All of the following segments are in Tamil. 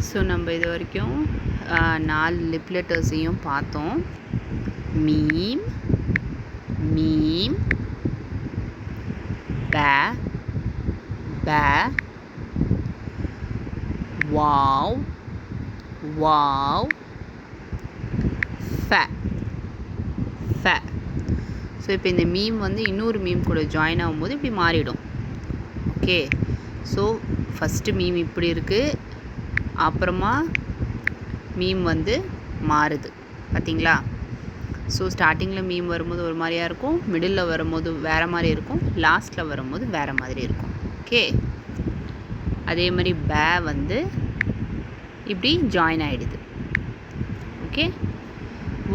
ஸோ நம்ம இது வரைக்கும் 4 லிப் லெட்டர்ஸையும் பார்த்தோம். மீம், மீம், ப, ப, வாவ், வாவ், ஃப, ஃப. ஸோ இப்போ இந்த மீம் வந்து இன்னொரு மீம் கூட ஜாயின் ஆகும்போது இப்படி மாறிடும். ஓகே, ஸோ ஃபஸ்ட்டு மீம் இப்படி இருக்குது, அப்புறமா மீம் வந்து மாறுது பார்த்தீங்களா. ஸோ ஸ்டார்டிங்கில் மீம் வரும்போது ஒரு மாதிரியாக இருக்கும், மிடில் வரும்போது வேறு மாதிரி இருக்கும், லாஸ்ட்டில் வரும்போது வேறு மாதிரி இருக்கும். ஓகே, அதே மாதிரி ப வந்து இப்படி ஜாயின் ஆகிடுது. ஓகே,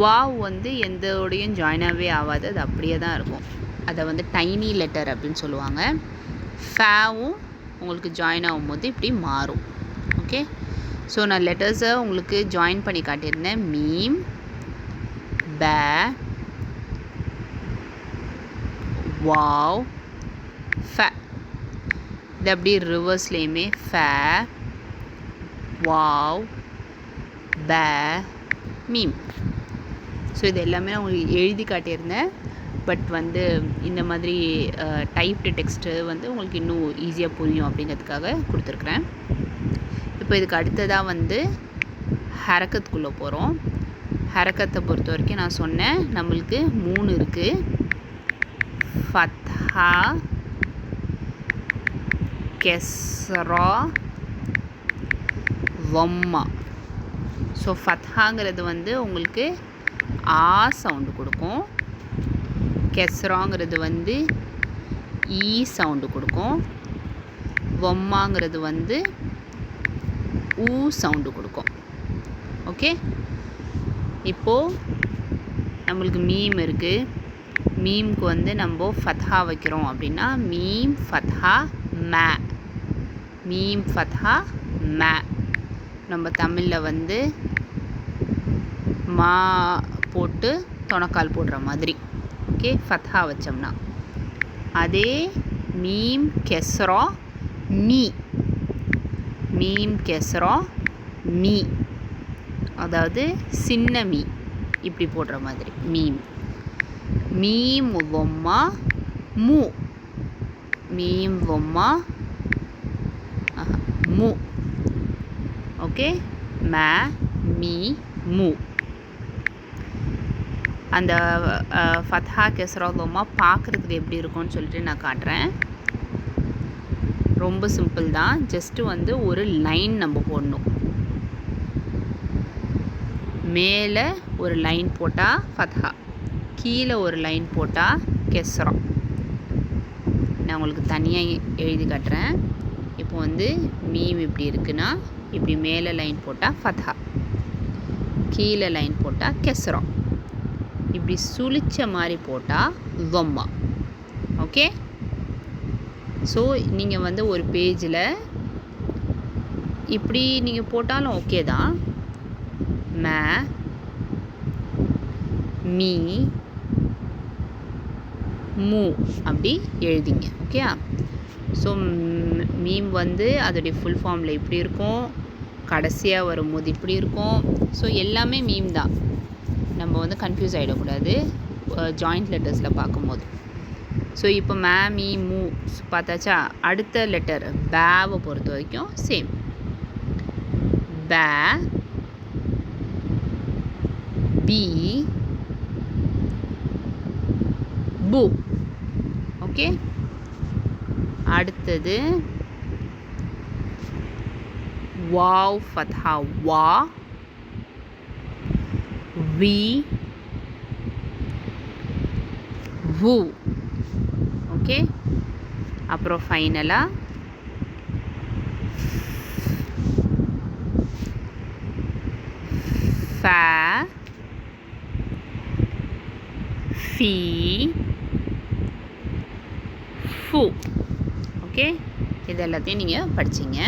வாவ் வந்து எந்தோடையும் ஜாயினாகவே ஆகாது, அது அப்படியே தான் இருக்கும். அதை வந்து டைனி லெட்டர் அப்படின்னு சொல்லுவாங்க. ஃபேவும் உங்களுக்கு ஜாயின் ஆகும்போது இப்படி மாறும். ஓகே, ஸோ நான் லெட்டர்ஸை உங்களுக்கு ஜாயின் பண்ணி காட்டியிருந்தேன். மீம், ப, வாவ், ஃப. இது அப்படி ரிவர்ஸ்லேயுமே ஃப, வாவ், ப, மீம். ஸோ இது எல்லாமே நான் உங்களுக்கு எழுதி காட்டியிருந்தேன். பட் வந்து இந்த மாதிரி டைப்டு டெக்ஸ்ட்டு வந்து உங்களுக்கு இன்னும் ஈஸியாக புரியும் அப்படிங்கிறதுக்காக கொடுத்துருக்குறேன். இப்போ இதுக்கு அடுத்ததாக வந்து ஹரக்கத்துக்குள்ளே போகிறோம். ஹரக்கத்தை பொறுத்த வரைக்கும் நான் சொன்னேன் நம்மளுக்கு 3 இருக்குது. ஃபத்ஹா, கெஸ்ரா, வம்மா. ஸோ ஃபத்ஹாங்கிறது வந்து உங்களுக்கு ஆ சவுண்டு கொடுக்கும், கெஸ்ராங்கிறது வந்து ஈ சவுண்டு கொடுக்கும், வம்மாங்கிறது வந்து ஊ சவுண்டு கொடுக்கும். ஓகே, இப்போது நம்மளுக்கு மீம் இருக்குது. மீம்க்கு வந்து நம்ம ஃபத்ஹா வைக்கிறோம் அப்படின்னா மீம் ஃபத்ஹா ம, மீம் ஃபத்ஹா ம. நம்ம தமிழில் வந்து மா போட்டு தொணக்கால் போடுற மாதிரி. ஓகே, ஃபத்ஹா வச்சோம்னா. அதே மீம் கெஸ்ரா மீ, மீம் கெஸ்ரா மீ, அதாவது சின்ன மீ இப்படி போடுற மாதிரி மீம். மீம் வம்மா மூ, மீம் வம்மா மூ. ஓகே, ம, மீ, மூ. அந்த ஃபத்ஹா கெஸ்ரா வம்மா பார்க்குறதுக்கு எப்படி இருக்கும்னு சொல்லிட்டு நான் காட்டுறேன். ரொம்ப சிம்பிள் தான். ஜஸ்ட்டு வந்து ஒரு லைன் நம்ம போடணும். மேலே ஒரு லைன் போட்டால் ஃபத்ஹா, கீழே ஒரு லைன் போட்டால் கெஸ்ரா. நான் உங்களுக்கு தனியாக எழுதி காட்டுறேன். இப்போ வந்து மீம் இப்படி இருக்குன்னா இப்படி மேலே லைன் போட்டால் ஃபத்ஹா, கீழே லைன் போட்டால் கெஸ்ரா, இப்படி சுழிச்ச மாதிரி போட்டால் வம்மா. ஓகே, ஸோ நீங்கள் வந்து ஒரு பேஜில் இப்படி நீங்கள் போட்டாலும் ஓகே தான். ம, மீ, மூ அப்படி எழுதிங்க. ஓகே, ஸோ மீம் வந்து அதோடைய ஃபுல் ஃபார்மில் இப்படி இருக்கும், கடைசியாக வரும்போது இப்படி இருக்கும். ஸோ எல்லாமே மீம் தான். நம்ம வந்து கன்ஃபியூஸ் ஆகிடக்கூடாது ஜாயிண்ட் லெட்டர்ஸில் பார்க்கும்போது. ஸோ இப்போ ம, மீ, மூ பார்த்தாச்சா. அடுத்த லெட்டர் பேவை பொறுத்த வரைக்கும் சேம். ப, பி, பூ. ஓகே, அடுத்தது வாவ் ஃபத்ஹா வா, வி, வு. ஓகே, அப்புறம் ஃபைனலாக ஃப, ஃபி, ஃபு. ஓகே, இது எல்லாத்தையும் நீங்கள் படிச்சிங்க.